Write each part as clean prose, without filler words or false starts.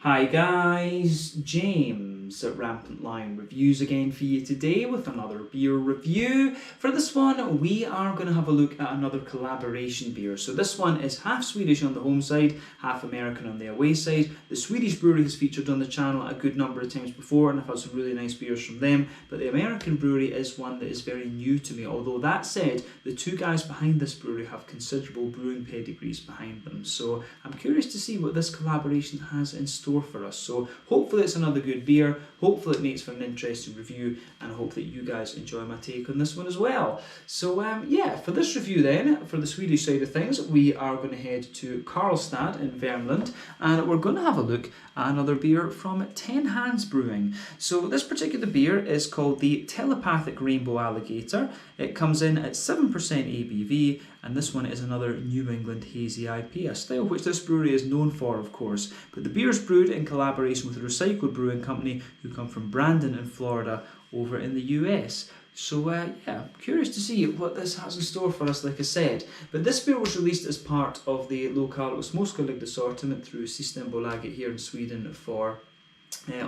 Hi guys, James at Rampant Lion Reviews again for you today with another beer review. For this one, we are going to have a look at another collaboration beer. So this one is half Swedish on the home side, half American on the away side. The Swedish brewery has featured on the channel a good number of times before, and I've had some really nice beers from them. But the American brewery is one that is very new to me. Although that said, the two guys behind this brewery have considerable brewing pedigrees behind them. So I'm curious to see what this collaboration has in store for us. So hopefully it's another good beer, hopefully it makes for an interesting review, and I hope that you guys enjoy my take on this one as well. So yeah, for this review then, for the Swedish side of things, we are going to head to Karlstad in Värmland, and we're going to have a look at another beer from 10 Hands Brewing. So this particular beer is called the Telepathic Rainbow Alligator. It comes in at 7% ABV, and this one is another New England hazy IPA, a style which this brewery is known for, of course. But the beer is brewed in collaboration with a Recycled Brewing Company who come from Brandon in Florida over in the US. So yeah, curious to see what this has in store for us, like I said. But this beer was released as part of the Local Småskalig assortment through Systembolaget here in Sweden for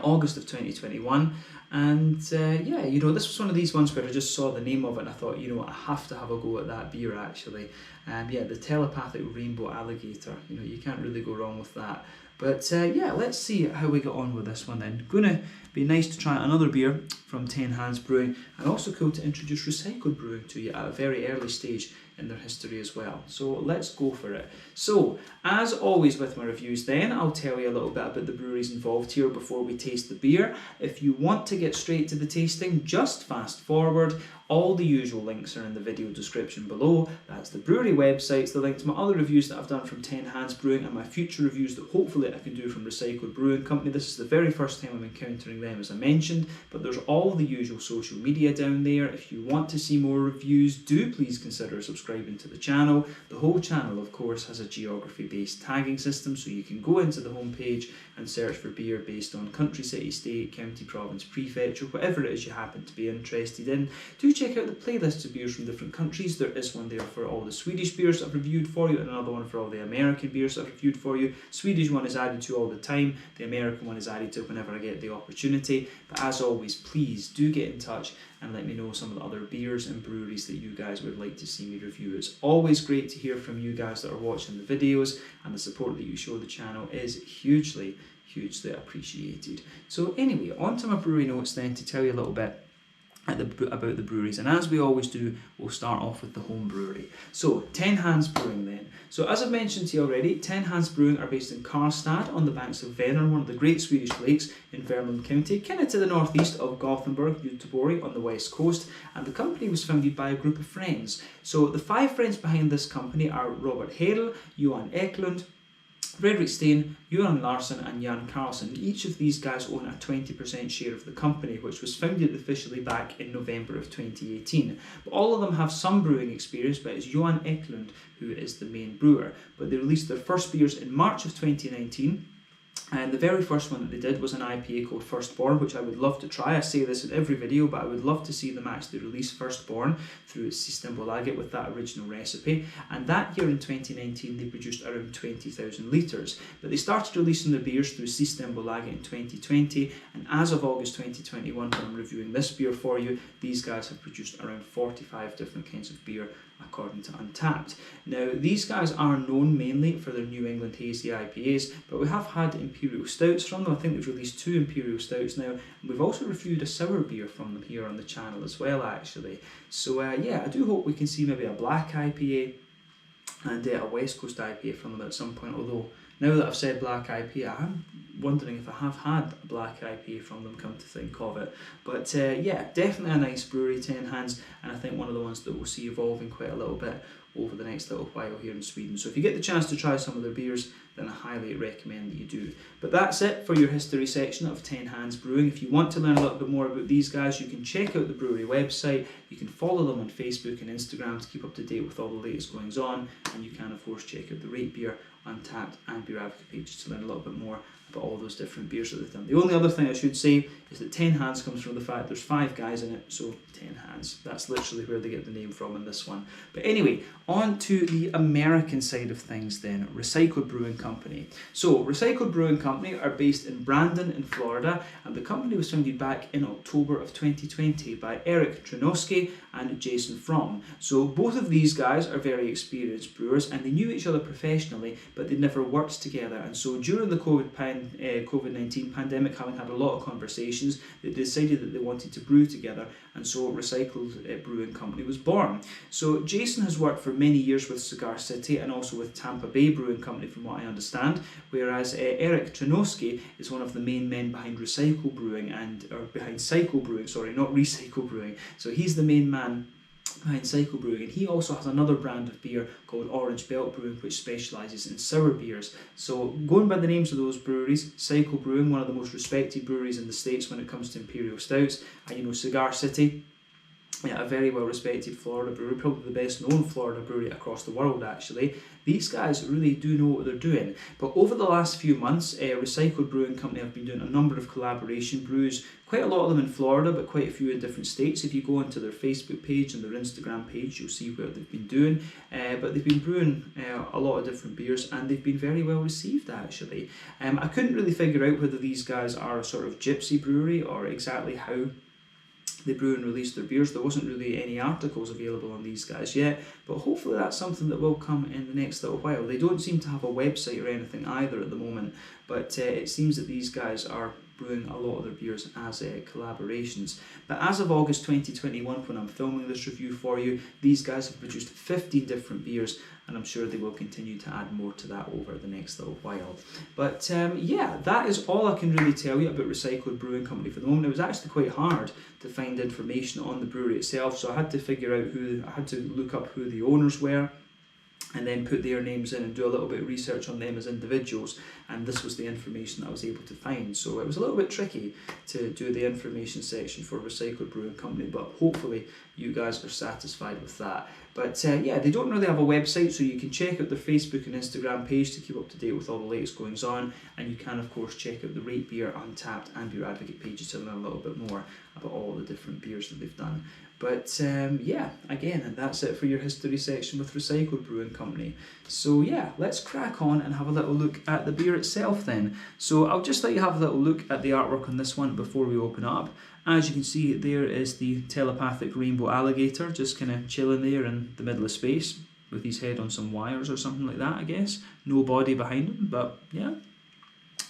August of 2021. And yeah, you know, this was one of these ones where I just saw the name of it and I thought, you know, I have to have a go at that beer actually. Yeah, the Telepathic Rainbow Alligator, you know, you can't really go wrong with that. But yeah, let's see how we get on with this one then. Gonna be nice to try another beer from 10 Hands Brewing, and also cool to introduce Recycled Brewing to you at a very early stage in their history as well. So let's go for it. So, as always with my reviews then, I'll tell you a little bit about the breweries involved here before we taste the beer. If you want to get straight to the tasting, just fast forward. All the usual links are in the video description below. That's the brewery websites, the link to my other reviews that I've done from 10 Hands Brewing, and my future reviews that hopefully I can do from Recycled Brewing Company. This is the very first time I'm encountering them, as I mentioned, but there's all the usual social media down there. If you want to see more reviews, do please consider subscribing to the channel. The whole channel, of course, has a geography-based tagging system, so you can go into the homepage and search for beer based on country, city, state, county, province, prefecture, whatever it is you happen to be interested in. Do check out the playlist of beers from different countries. There is one there for all the Swedish beers I've reviewed for you, and another one for all the American beers I've reviewed for you. Swedish one is added to all the time, the American one is added to whenever I get the opportunity. But as always, please do get in touch and let me know some of the other beers and breweries that you guys would like to see me review. It's always great to hear from you guys that are watching the videos, and the support that you show the channel is hugely appreciated. So anyway, on to my brewery notes then, to tell you a little bit about the breweries, and as we always do, we'll start off with the home brewery. So 10 Hands Brewing then. So as I've mentioned to you already, 10 Hands Brewing are based in Karlstad on the banks of Vänern, one of the great Swedish lakes in Värmland County, kind of to the northeast of Gothenburg, Göteborg on the west coast, and the company was founded by a group of friends. So the 5 friends behind this company are Robert Hedl, Johan Eklund, Fredrik Steen, Johan Larsson and Jan Karlsson. Each of these guys own a 20% share of the company, which was founded officially back in November of 2018. But all of them have some brewing experience, but it's Johan Eklund who is the main brewer. But they released their first beers in March of 2019. And the very first one that they did was an IPA called Firstborn, which I would love to try. I say this in every video, but I would love to see them actually release Firstborn through Systembolaget with that original recipe. And that year in 2019, they produced around 20,000 litres. But they started releasing their beers through Systembolaget in 2020, and as of August 2021, when I'm reviewing this beer for you, these guys have produced around 45 different kinds of beer, according to Untappd. Now, these guys are known mainly for their New England hazy IPAs, but we have had Imperial Stouts from them. I think they've released 2 Imperial Stouts now, and we've also reviewed a sour beer from them here on the channel as well, actually. So yeah, I do hope we can see maybe a black IPA and a West Coast IPA from them at some point, although now that I've said black IPA, I'm wondering if I have had a black IPA from them, come to think of it. But yeah, definitely a nice brewery, 10 Hands, and I think one of the ones that we'll see evolving quite a little bit over the next little while here in Sweden. So if you get the chance to try some of their beers, then I highly recommend that you do. But that's it for your history section of 10 Hands Brewing. If you want to learn a little bit more about these guys, you can check out the brewery website, you can follow them on Facebook and Instagram to keep up to date with all the latest goings on, and you can of course check out the Rate Beer, Untappd and Beer Advocate pages to learn a little bit more about all those different beers that they've done. The only other thing I should say is that 10 Hands comes from the fact there's 5 guys in it, so 10 Hands. That's literally where they get the name from in this one. But anyway, on to the American side of things then. Recycled Brewing Company. So Recycled Brewing Company are based in Brandon in Florida, and the company was founded back in October of 2020 by Eric Trenoski and Jason Fromm. So both of these guys are very experienced brewers, and they knew each other professionally, but they never worked together. And so during the COVID-19 pandemic, having had a lot of conversations, they decided that they wanted to brew together, and so Recycled Brewing Company was born. So Jason has worked for many years with Cigar City and also with Tampa Bay Brewing Company, from what I understand, whereas Eric Trenoski is one of the main men behind Cycle Brewing, sorry, not Recycle Brewing. So he's the main man behind Cycle Brewing, and he also has another brand of beer called Orange Belt Brewing, which specialises in sour beers. So going by the names of those breweries, Cycle Brewing, one of the most respected breweries in the States when it comes to imperial stouts, and Cigar City, a very well respected Florida brewery, probably the best known Florida brewery across the world actually. These guys really do know what they're doing. But over the last few months, Recycled Brewing Company have been doing a number of collaboration brews, quite a lot of them in Florida, but quite a few in different states. If you go onto their Facebook page and their Instagram page, you'll see what they've been doing. But they've been brewing a lot of different beers, and they've been very well received actually. I couldn't really figure out whether these guys are a sort of gypsy brewery or exactly how they brew and release their beers. There wasn't really any articles available on these guys yet, but hopefully that's something that will come in the next little while. They don't seem to have a website or anything either at the moment, but it seems that these guys are brewing a lot of their beers as collaborations. But as of August 2021, when I'm filming this review for you, these guys have produced 15 different beers, and I'm sure they will continue to add more to that over the next little while. But yeah, that is all I can really tell you about Recycled Brewing Company for the moment. It was actually quite hard to find information on the brewery itself, so I had to look up who the owners were, and then put their names in and do a little bit of research on them as individuals, and this was the information that I was able to find. So it was a little bit tricky to do the information section for Recycled Brewing Company, but hopefully you guys are satisfied with that. But yeah, they don't really have a website, so you can check out their Facebook and Instagram page to keep up to date with all the latest goings on, and you can of course check out the Rate Beer, Untappd and Beer Advocate pages to learn a little bit more about all the different beers that they've done. But yeah, again, that's it for your history section with Recycled Brewing Company. So yeah, let's crack on and have a little look at the beer itself then. So I'll just let you have a little look at the artwork on this one before we open up. As you can see, there is the Telepathic Rainbow Alligator, just kind of chilling there in the middle of space with his head on some wires or something like that, I guess. No body behind him, but yeah,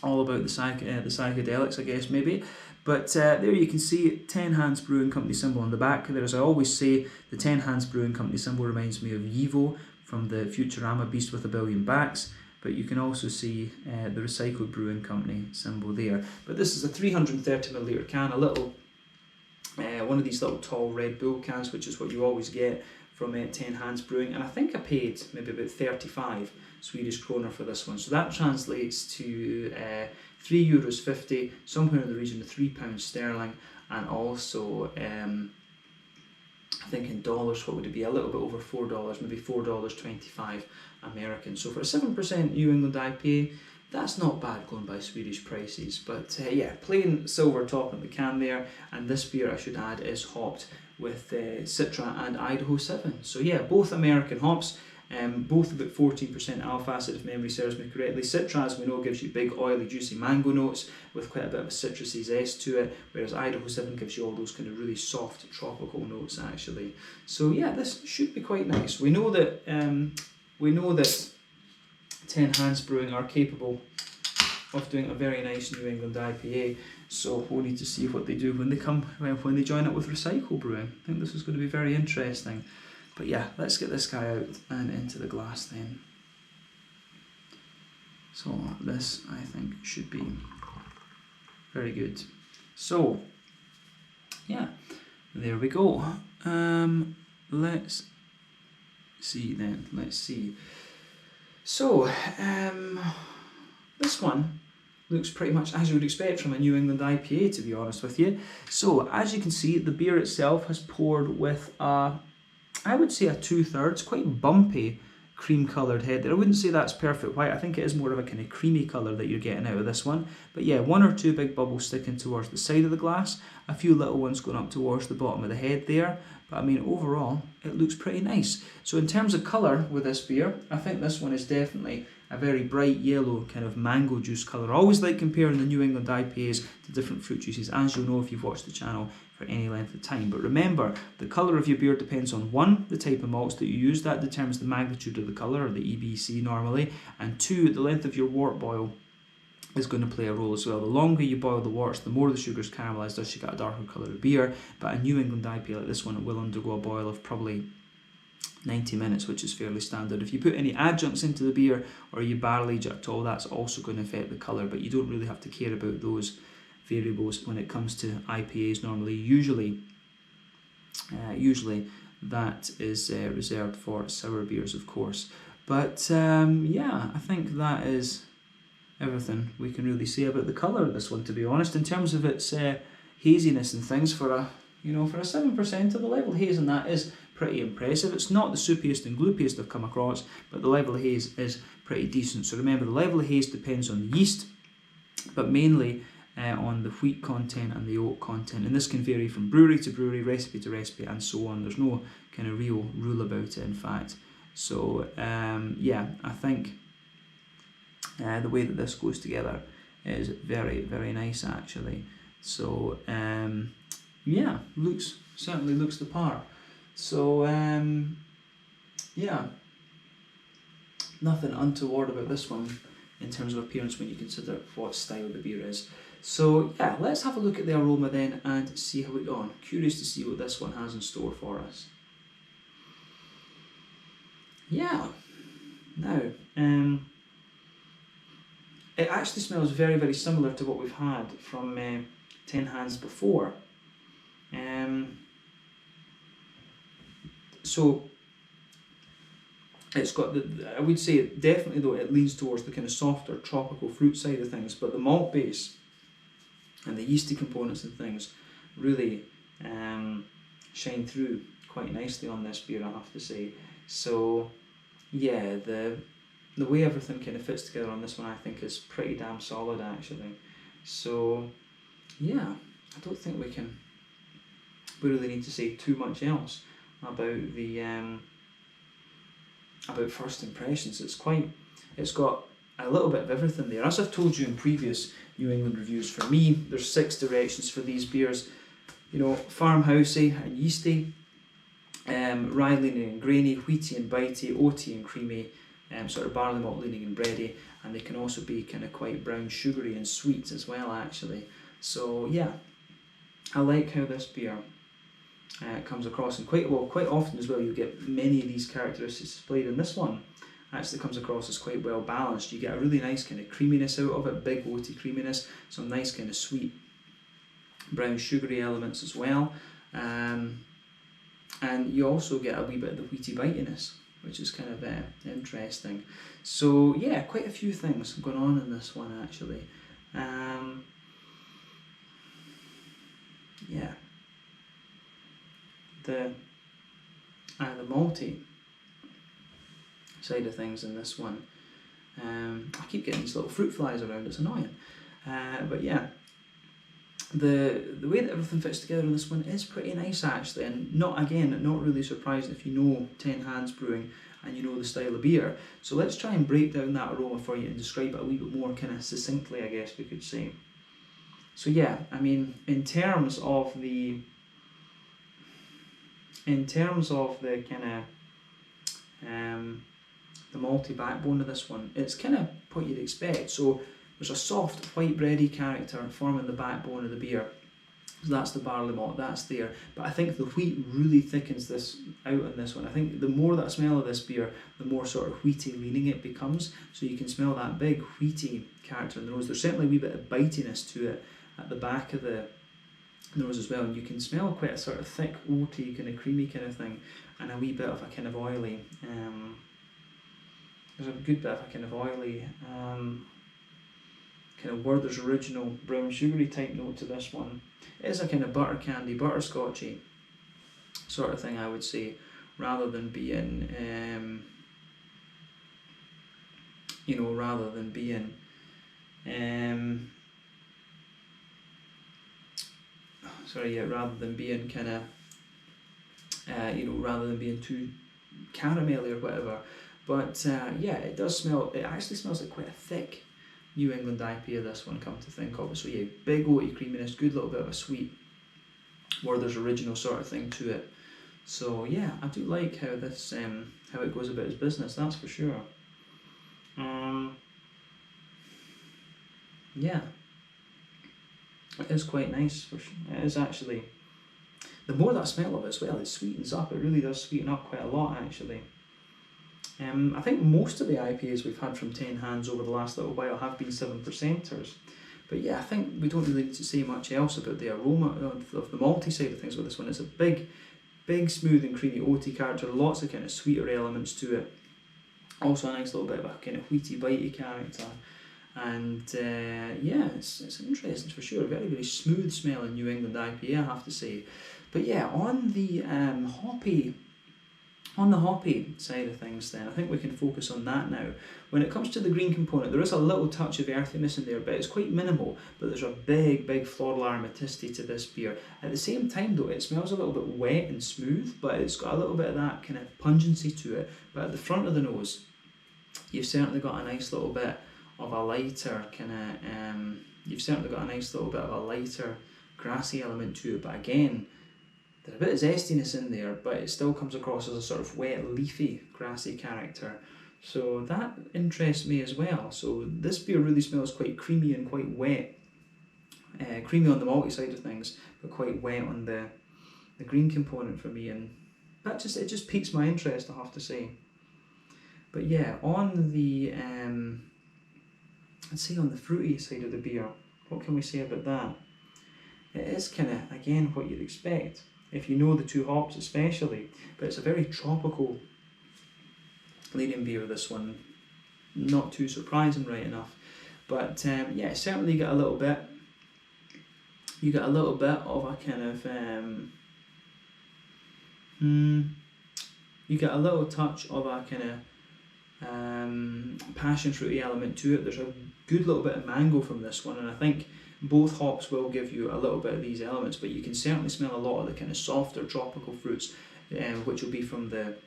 all about the psychedelics, I guess, maybe. But there you can see 10 Hands Brewing Company symbol on the back. There, as I always say, the 10 Hands Brewing Company symbol reminds me of Yivo from the Futurama Beast with a Billion Backs. But you can also see the Recycled Brewing Company symbol there. But this is a 330ml can, a little one of these little tall Red Bull cans, which is what you always get from 10 Hands Brewing, and I think I paid maybe about 35 Swedish kronor for this one, so that translates to €3.50, somewhere in the region of £3 sterling, and also I think in dollars, what would it be, a little bit over $4, maybe $4.25 American. So for a 7% New England IPA, that's not bad going by Swedish prices. But yeah, plain silver top on the can there, and this beer, I should add, is hopped with Citra and Idaho 7. So yeah, both American hops, both about 14% alpha acid if memory serves me correctly. Citra, as we know, gives you big oily juicy mango notes with quite a bit of a citrusy zest to it, whereas Idaho 7 gives you all those kind of really soft tropical notes actually. So yeah, this should be quite nice. We know that 10 Hands Brewing are capable of doing a very nice New England IPA, so we'll need to see what they do when they join up with Recycle Brewing. I think this is going to be very interesting. But yeah, let's get this guy out and into the glass then. So this, I think, should be very good. So yeah, there we go. Let's see then. Let's see. So this one looks pretty much as you would expect from a New England IPA, to be honest with you. So as you can see, the beer itself has poured with I would say a 2/3, quite bumpy cream coloured head there. I wouldn't say that's perfect white. I think it is more of a kind of creamy colour that you're getting out of this one. But yeah, 1 or 2 big bubbles sticking towards the side of the glass, a few little ones going up towards the bottom of the head there. But I mean, overall, it looks pretty nice. So in terms of colour with this beer, I think this one is definitely a very bright yellow kind of mango juice colour. I always like comparing the New England IPAs to different fruit juices, as you'll know if you've watched the channel for any length of time. But remember, the colour of your beer depends on 1, the type of malts that you use, that determines the magnitude of the colour, or the EBC normally, and 2, the length of your wort boil is going to play a role as well. The longer you boil the worts, the more the sugar's caramelised, thus you get a darker colour of beer. But a New England IPA like this one will undergo a boil of probably 90 minutes, which is fairly standard. If you put any adjuncts into the beer or you barrel age it at all, that's also going to affect the colour, but you don't really have to care about those variables when it comes to IPAs normally. Usually that is reserved for sour beers, of course. But yeah, I think that is everything we can really say about the colour of this one, to be honest. In terms of its haziness and things, for a 7%, the level of haze in that is pretty impressive. It's not the soupiest and gloopiest I've come across, but the level of haze is pretty decent. So remember, the level of haze depends on the yeast, but mainly on the wheat content and the oat content, and this can vary from brewery to brewery, recipe to recipe, and so on. There's no kind of real rule about it, in fact. So yeah, I think the way that this goes together is very, very nice actually. So yeah, certainly looks the part. So yeah, nothing untoward about this one in terms of appearance when you consider what style the beer is. So yeah, let's have a look at the aroma then and see how we go on. Curious to see what this one has in store for us. Yeah, now it actually smells very, very similar to what we've had from 10 Hands before. So it's got I would say definitely though it leans towards the kind of softer tropical fruit side of things, but the malt base and the yeasty components and things really shine through quite nicely on this beer, I have to say. So yeah, the way everything kind of fits together on this one, I think, is pretty damn solid actually. So yeah, I don't think we really need to say too much else about the about first impressions. It's got a little bit of everything there. As I've told you in previous New England reviews, for me there's 6 directions for these beers. You know, farmhousey and yeasty, rye leaning and grainy, wheaty and bitey, oaty and creamy, sort of barley malt leaning and bready, and they can also be kind of quite brown sugary and sweet as well actually. So yeah, I like how this beer comes across, and quite often as well you get many of these characteristics displayed, and this one actually comes across as quite well balanced. You get a really nice kind of creaminess out of it, big oaty creaminess, some nice kind of sweet brown sugary elements as well, and you also get a wee bit of the wheaty bitiness, which is kind of interesting. So yeah, quite a few things going on in this one actually. Yeah, the malty side of things in this one, I keep getting these little fruit flies around, it's annoying, but yeah, the way that everything fits together in this one is pretty nice actually, and not really surprising if you know 10 Hands Brewing and you know the style of beer. So let's try and break down that aroma for you and describe it a wee bit more kind of succinctly, I guess we could say. So yeah, I mean, in terms of the kind of the malty backbone of this one, it's kind of what you'd expect. So there's a soft white bready character forming the backbone of the beer. So that's the barley malt, that's there. But I think the wheat really thickens this out in this one. I think the more that I smell of this beer, the more sort of wheaty leaning it becomes. So you can smell that big wheaty character in the nose. There's certainly a wee bit of bitiness to it at the back of the nose as well. And you can smell quite a sort of thick, oaty, kind of creamy kind of thing, and a wee bit of a kind of oily, there's a good bit of a kind of oily, kind of Werther's Original brown sugary type note to this one. It is a kind of butter candy, butterscotchy sort of thing, I would say, rather than being, rather than being kind of, rather than being too caramelly or whatever. But yeah, it does smell, it actually smells like quite a thick New England IPA, this one, come to think of it. So yeah, big oaty creaminess, good little bit of a sweet Werther's Original sort of thing to it. So yeah, I do like how this how it goes about its business, that's for sure. Yeah, it is quite nice. For sure. It is actually, the more that I smell of it as well, it sweetens up. It really does sweeten up quite a lot actually. I think most of the IPAs we've had from 10 Hands over the last little while have been 7%ers. But yeah, I think we don't really need to say much else about the aroma of the malty side of things with this one. It's a big, smooth and creamy oaty character, lots of kind of sweeter elements to it. Also a nice little bit of a kind of wheaty, bitey character. And yeah, it's interesting for sure. Very, very smooth smelling New England IPA, I have to say. But yeah, on the hoppy side of things then, I think we can focus on that now. When it comes to the green component, there is a little touch of earthiness in there, but it's quite minimal. But there's a big floral aromaticity to this beer. At the same time though, it smells a little bit wet and smooth, but it's got a little bit of that kind of pungency to it. But at the front of the nose, you've certainly got a nice little bit of a lighter grassy element to it. But again, there's a bit of zestiness in there, but it still comes across as a sort of wet, leafy, grassy character. So that interests me as well. So this beer really smells quite creamy and quite wet. Creamy on the malty side of things, but quite wet on the green component for me. And it just piques my interest, I have to say. But yeah, on the, I'd say on the fruity side of the beer, what can we say about that? It is kind of, again, what you'd expect, if you know the two hops especially, but it's a very tropical leading beer, this one. Not too surprising, right enough. But yeah, certainly you get a little bit of a kind of, you get a little touch of a kind of passion fruity element to it. There's a good little bit of mango from this one, and I think both hops will give you a little bit of these elements, but you can certainly smell a lot of the kind of softer tropical fruits, which will be from the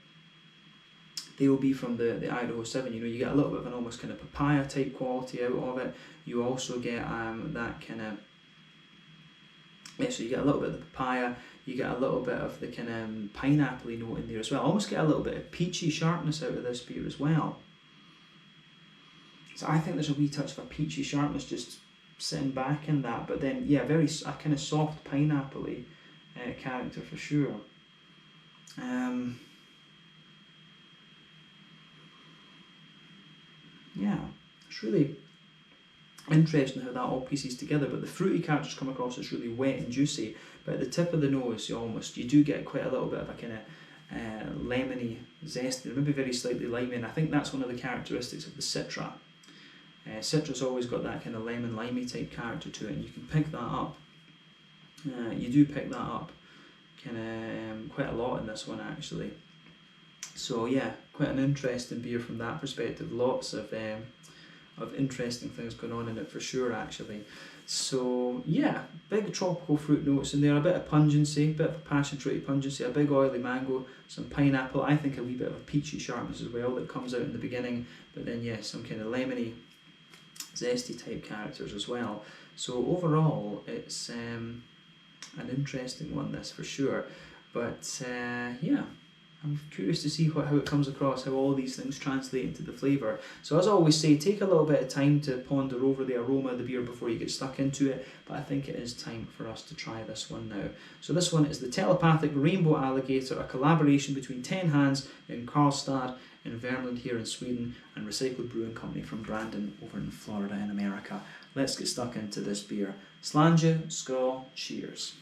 Idaho 7. You know, you get a little bit of an almost kind of papaya type quality out of it. You also get that kind of, yeah, so you get a little bit of the papaya, you get a little bit of the kind of pineapple-y note in there as well. Almost get a little bit of peachy sharpness out of this beer as well. So I think there's a wee touch of a peachy sharpness just sitting back in that, but then yeah, a kind of soft pineapple-y character for sure. Yeah, it's really interesting how that all pieces together, but the fruity characters come across as really wet and juicy, but at the tip of the nose you do get quite a little bit of a kind of lemony zest, maybe very slightly limey, and I think that's one of the characteristics of the Citra. Citra's always got that kind of lemon limey type character to it, and you can pick that up. You do pick that up kind of quite a lot in this one actually. So yeah, quite an interesting beer from that perspective. Lots of interesting things going on in it for sure actually. So yeah, big tropical fruit notes in there, a bit of pungency, a bit of a passion fruity pungency, a big oily mango, some pineapple, I think a wee bit of a peachy sharpness as well that comes out in the beginning, but then yeah, some kind of lemony, zesty type characters as well. So overall it's an interesting one, this for sure. But yeah, I'm curious to see how it comes across, how all these things translate into the flavour. So as I always say, take a little bit of time to ponder over the aroma of the beer before you get stuck into it, but I think it is time for us to try this one now. So this one is the Telepathic Rainbow Alligator, a collaboration between 10 Hands in Karlstad in Värmland here in Sweden and Recycled Brewing Company from Brandon over in Florida in America. Let's get stuck into this beer. Slange, skål, cheers.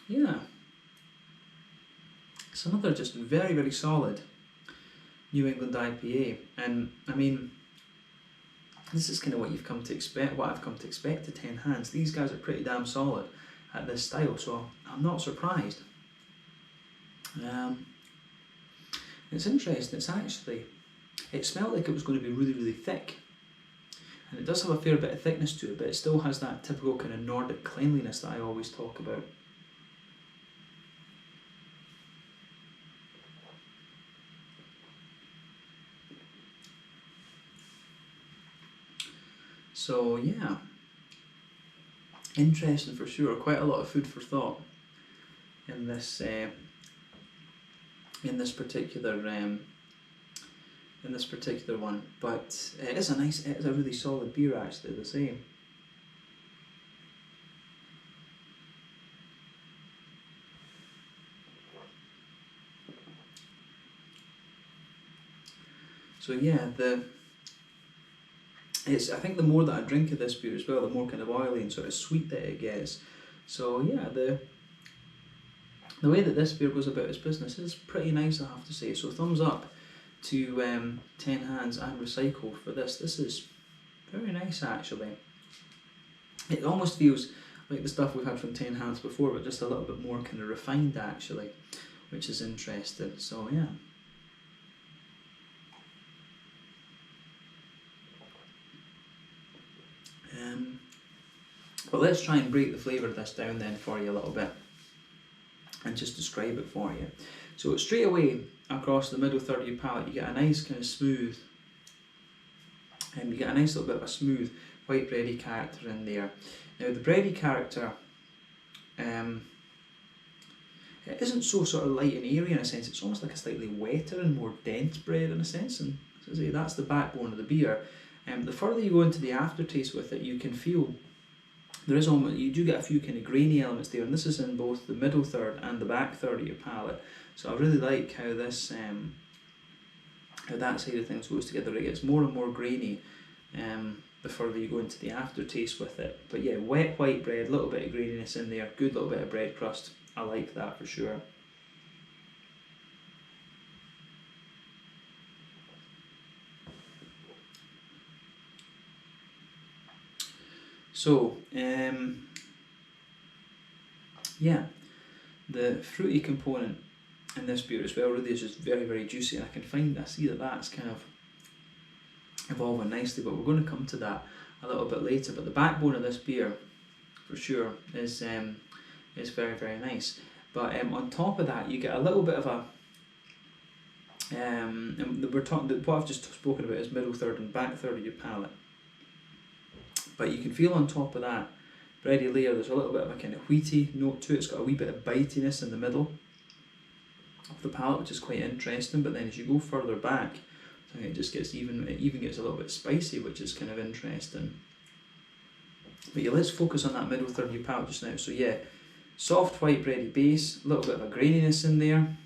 Yeah, it's another just very, very solid New England IPA, and I mean, this is kind of what I've come to expect to 10 Hands. These guys are pretty damn solid at this style, so I'm not surprised. It's interesting, it smelled like it was going to be really, really thick, And it does have a fair bit of thickness to it, but it still has that typical kind of Nordic cleanliness that I always talk about. So yeah, interesting for sure. Quite a lot of food for thought in this particular one. But it is a really solid beer actually. The same. So yeah, I think the more that I drink of this beer as well, the more kind of oily and sort of sweet that it gets. So yeah, the way that this beer goes about its business is pretty nice, I have to say. So thumbs up to 10 Hands and Recycle for this. This is very nice actually. It almost feels like the stuff we've had from 10 Hands before, but just a little bit more kind of refined actually, which is interesting. So yeah. But let's try and break the flavour of this down then for you a little bit and just describe it for you. So straight away across the middle third of your palate you get a nice kind of smooth, you get a nice little bit of a smooth white bready character in there. Now the bready character, it isn't so sort of light and airy in a sense, it's almost like a slightly wetter and more dense bread in a sense, and as I say, that's the backbone of the beer. The further you go into the aftertaste with it, you can feel you do get a few kind of grainy elements there, and this is in both the middle third and the back third of your palate. So I really like how this, how that side of things goes together. It gets more and more grainy the further you go into the aftertaste with it. But yeah, wet white bread, a little bit of graininess in there, good little bit of bread crust. I like that for sure. So, yeah, the fruity component in this beer as well really is just very, very juicy, and I see that that's kind of evolving nicely, but we're going to come to that a little bit later. But the backbone of this beer, for sure, is very, very nice. But on top of that, you get a little bit of a, what I've just spoken about is middle third and back third of your palate. But you can feel on top of that bready layer, there's a little bit of a kind of wheaty note to it. It's got a wee bit of bitiness in the middle of the palate, which is quite interesting. But then as you go further back, I think it even gets a little bit spicy, which is kind of interesting. But yeah, let's focus on that middle third of your palate just now. So yeah, soft white bready base, a little bit of a graininess in there.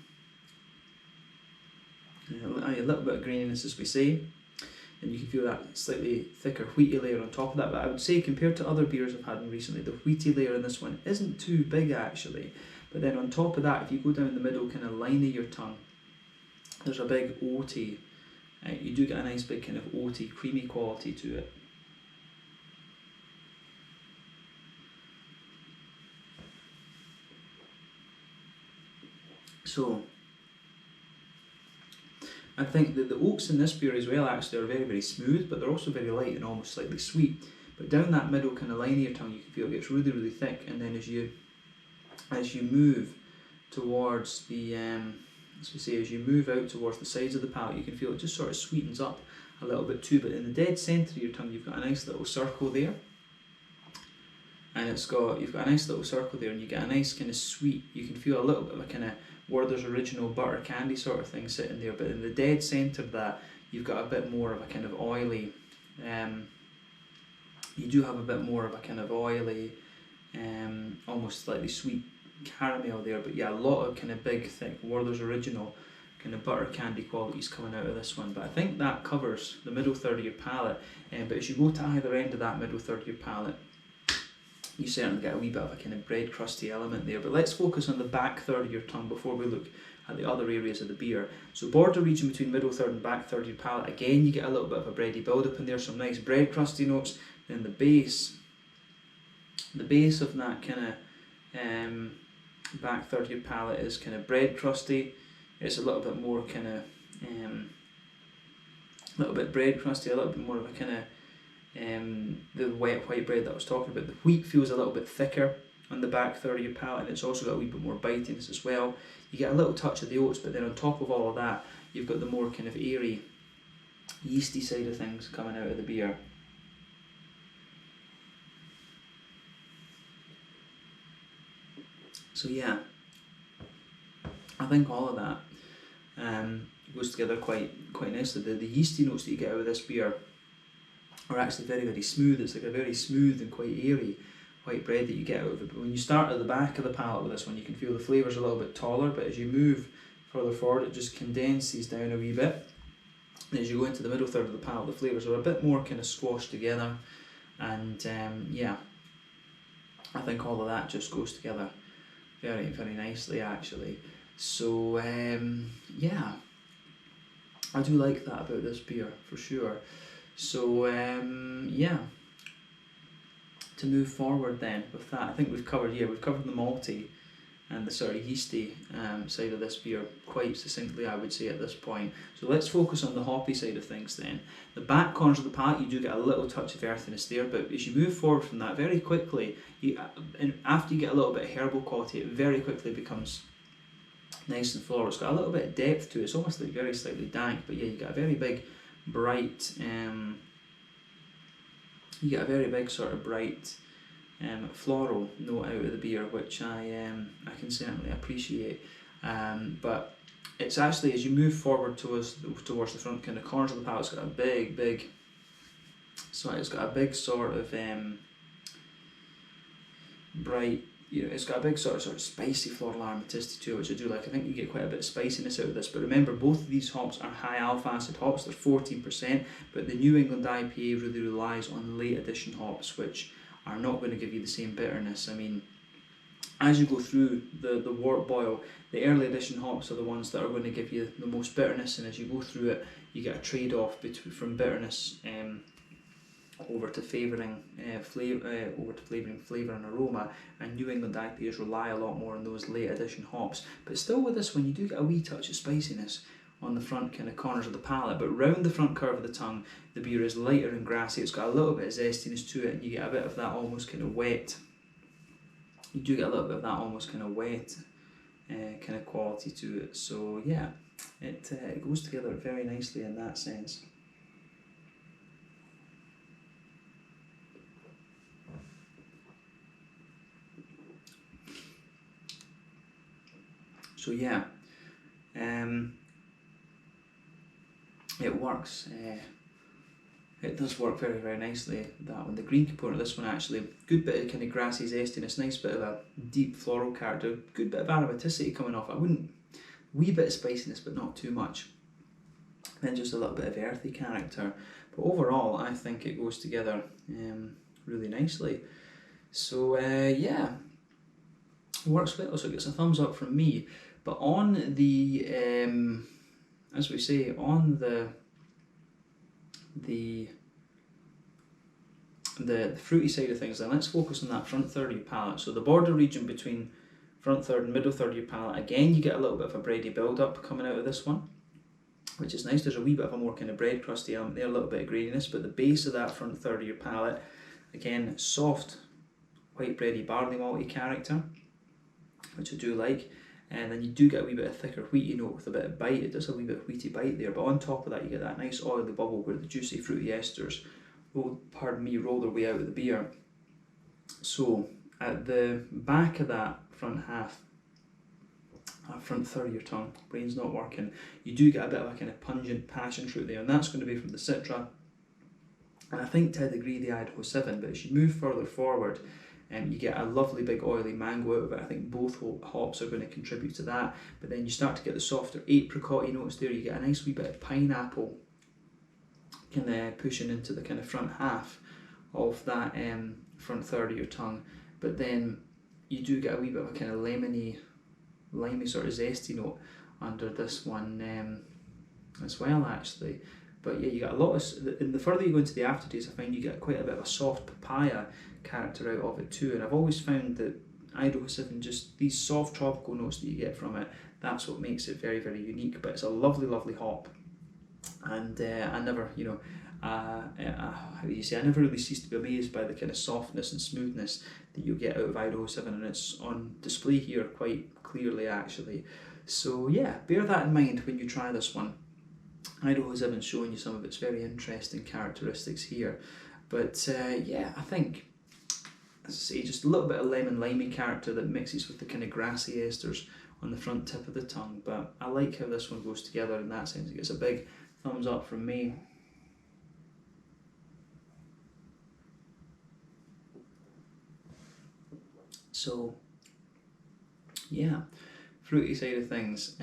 A little bit of graininess, as we say. And you can feel that slightly thicker wheaty layer on top of that. But I would say compared to other beers I've had recently, the wheaty layer in this one isn't too big actually. But then on top of that, if you go down the middle kind of line of your tongue, there's a big oaty. You do get a nice big kind of oaty, creamy quality to it. So I think that the oaks in this beer as well actually are very, very smooth, but they're also very light and almost slightly sweet. But down that middle kind of line of your tongue, you can feel it gets really, really thick, and then as you move towards the, as you move out towards the sides of the palate, you can feel it just sort of sweetens up a little bit too. But in the dead centre of your tongue, you've got a nice little circle there, and you've got a nice little circle there, and you get a nice kind of sweet. You can feel a little bit of a kind of Werther's original butter candy sort of thing sitting there, but in the dead centre of that, you've got a bit more of a kind of oily. You do have a bit more of a kind of oily, almost slightly sweet caramel there, but yeah, a lot of kind of big, thick Werther's original kind of butter candy qualities coming out of this one. But I think that covers the middle third of your palate. But as you go to either end of that middle third of your palate, you certainly get a wee bit of a kind of bread crusty element there. But let's focus on the back third of your tongue before we look at the other areas of the beer. So border region between middle third and back third of your palate, again you get a little bit of a bready build up in there, some nice bread crusty notes. Then the base of that kind of back third of your palate is kind of bread crusty. It's a little bit more kind of, a little bit bread crusty, a little bit more of a kind of the wet white bread that I was talking about. The wheat feels a little bit thicker on the back third of your palate, and it's also got a wee bit more bitiness as well. You get a little touch of the oats, but then on top of all of that, you've got the more kind of airy, yeasty side of things coming out of the beer. So yeah, I think all of that goes together quite nicely. The yeasty notes that you get out of this beer are actually very, very smooth. It's like a very smooth and quite airy white bread that you get out of it. But when you start at the back of the palate with this one, you can feel the flavours a little bit taller, but as you move further forward, it just condenses down a wee bit. And as you go into the middle third of the palate, the flavours are a bit more kind of squashed together. And yeah, I think all of that just goes together very, very nicely actually. So yeah, I do like that about this beer for sure. So yeah, to move forward then with that, I think we've covered the malty and the sort of yeasty side of this beer quite succinctly, I would say, at this point. So let's focus on the hoppy side of things then. The back corners of the palate, you do get a little touch of earthiness there, but as you move forward from that, very quickly, and after you get a little bit of herbal quality, it very quickly becomes nice and floral. It's got a little bit of depth to it. It's almost like very slightly dank, but yeah, you get a very big, bright, you get a very big sort of bright floral note out of the beer, which I can certainly appreciate. But it's actually, as you move forward towards the front kind of corners of the palate, it's got a big sort of bright, it's got a big sort of spicy floral aromaticity to it, which I do like. I think you get quite a bit of spiciness out of this, but remember, both of these hops are high alpha acid hops. They're 14%, but the New England IPA really relies on late addition hops, which are not going to give you the same bitterness. I mean, as you go through the wort boil, the early addition hops are the ones that are going to give you the most bitterness, and as you go through it, you get a trade-off from bitterness over to flavouring, flavour and aroma. And New England IPAs rely a lot more on those late addition hops. But still, with this one, you do get a wee touch of spiciness on the front kind of corners of the palate, but round the front curve of the tongue, the beer is lighter and grassy. It's got a little bit of zestiness to it, and you get a bit of that almost kind of wet. You do get a little bit of that almost kind of wet kind of quality to it. So yeah, it goes together very nicely in that sense. So yeah, it works. It does work very, very nicely, that one. The green component of this one, actually, good bit of kind of grassy zestiness, nice bit of a deep floral character, good bit of aromaticity coming off. Wee bit of spiciness, but not too much. Then just a little bit of earthy character. But overall, I think it goes together really nicely. So yeah, works well, so it gets a thumbs up from me. But on the, as we say, on the fruity side of things, then let's focus on that front third of your palate. So the border region between front third and middle third of your palate, again, you get a little bit of a bready build-up coming out of this one, which is nice. There's a wee bit of a more kind of bread crusty element there, a little bit of graininess, but the base of that front third of your palate, again, soft, white bready barley malty character, which I do like. And then you do get a wee bit of thicker wheaty note with a bit of bite. It does a wee bit of wheaty bite there, but on top of that you get that nice oily bubble where the juicy fruity esters roll their way out of the beer. So at the back of that front half, front third of your tongue, brain's not working, you do get a bit of a kind of pungent passion fruit there, and that's going to be from the Citra, and I think to a degree the Idaho 7, but as you move further forward, you get a lovely big oily mango out of it. I think both hops are going to contribute to that, but then you start to get the softer apricot-y notes there. You get a nice wee bit of pineapple kind of pushing into the kind of front half of that front third of your tongue, but then you do get a wee bit of a kind of lemony sort of zesty note under this one as well, actually. But yeah, you get a lot of, and the further you go into the aftertaste, I find you get quite a bit of a soft papaya character out of it too. And I've always found that Idaho 7, just these soft tropical notes that you get from it, that's what makes it very, very unique. But it's a lovely, lovely hop, and I how do you say, I never really cease to be amazed by the kind of softness and smoothness that you get out of Idaho 7, and it's on display here quite clearly actually. So yeah, bear that in mind when you try this one. Idaho 7 showing you some of its very interesting characteristics here. But yeah, I think, as I say, just a little bit of lemon limey character that mixes with the kind of grassy esters on the front tip of the tongue. But I like how this one goes together in that sense. It gets a big thumbs up from me. So yeah, fruity side of things.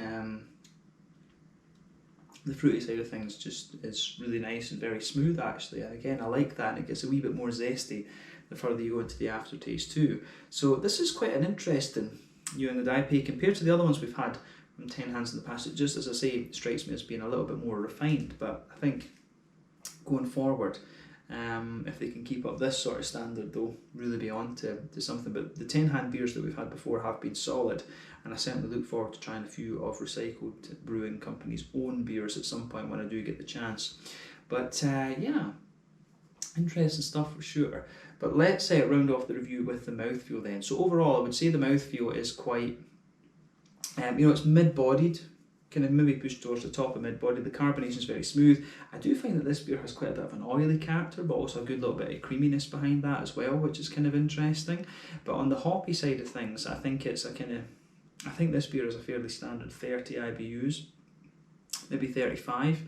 The fruity side of things just is really nice and very smooth actually, and again I like that, and it gets a wee bit more zesty the further you go into the aftertaste too. So this is quite an interesting New England IPA compared to the other ones we've had from 10 Hands in the past. It just, as I say, strikes me as being a little bit more refined, but I think going forward, if they can keep up this sort of standard, they'll really be on to something. But the 10 Hand beers that we've had before have been solid, and I certainly look forward to trying a few of Recycled Brewing Company's own beers at some point when I do get the chance. But yeah, interesting stuff for sure. But let's round off the review with the mouthfeel then. So overall, I would say the mouthfeel is quite, it's mid-bodied, kind of maybe pushed towards the top of mid-body. The carbonation is very smooth. I do find that this beer has quite a bit of an oily character, but also a good little bit of creaminess behind that as well, which is kind of interesting. But on the hoppy side of things, I think it's I think this beer is a fairly standard 30 IBUs, maybe 35.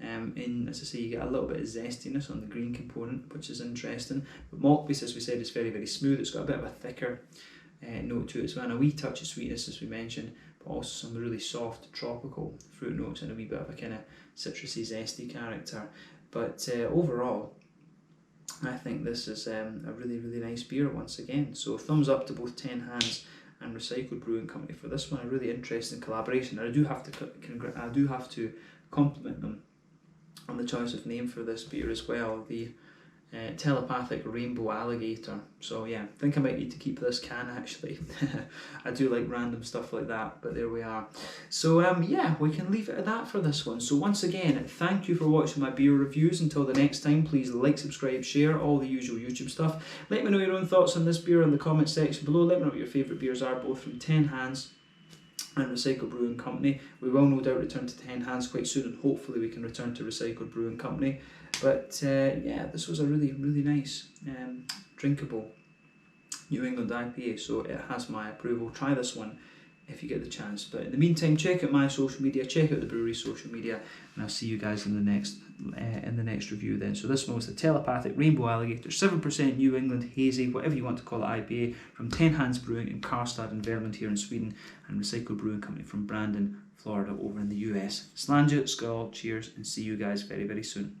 As I say, you get a little bit of zestiness on the green component, which is interesting. But malt base, as we said, is very, very smooth. It's got a bit of a thicker note to it as well, and a wee touch of sweetness, as we mentioned, but also some really soft tropical fruit notes and a wee bit of a kind of citrusy, zesty character. But overall, I think this is a really, really nice beer once again. So thumbs up to both 10 Hands and Recycled Brewing Company for this one. A really interesting collaboration. And I do have to compliment them on the choice of name for this beer as well, the Telepathic Rainbow Alligator. So yeah, I think I might need to keep this can actually. I do like random stuff like that, but there we are. So yeah, we can leave it at that for this one. So once again, thank you for watching my beer reviews. Until the next time, please like, subscribe, share, all the usual YouTube stuff. Let me know your own thoughts on this beer in the comment section below. Let me know what your favourite beers are, both from 10 Hands and Recycled Brewing Company. We will no doubt return to 10 Hands quite soon, and hopefully we can return to Recycled Brewing Company. But yeah, this was a really, really nice, drinkable New England IPA, so it has my approval. Try this one if you get the chance. But in the meantime, check out my social media, check out the brewery's social media, and I'll see you guys in the next review then. So this one was the Telepathic Rainbow Alligator, 7% New England Hazy, whatever you want to call it, IPA from 10 Hands Brewing in Karlstad in Värmland here in Sweden, and Recycled Brewing Company from Brandon, Florida over in the US. Slange, skull, cheers, and see you guys very, very soon.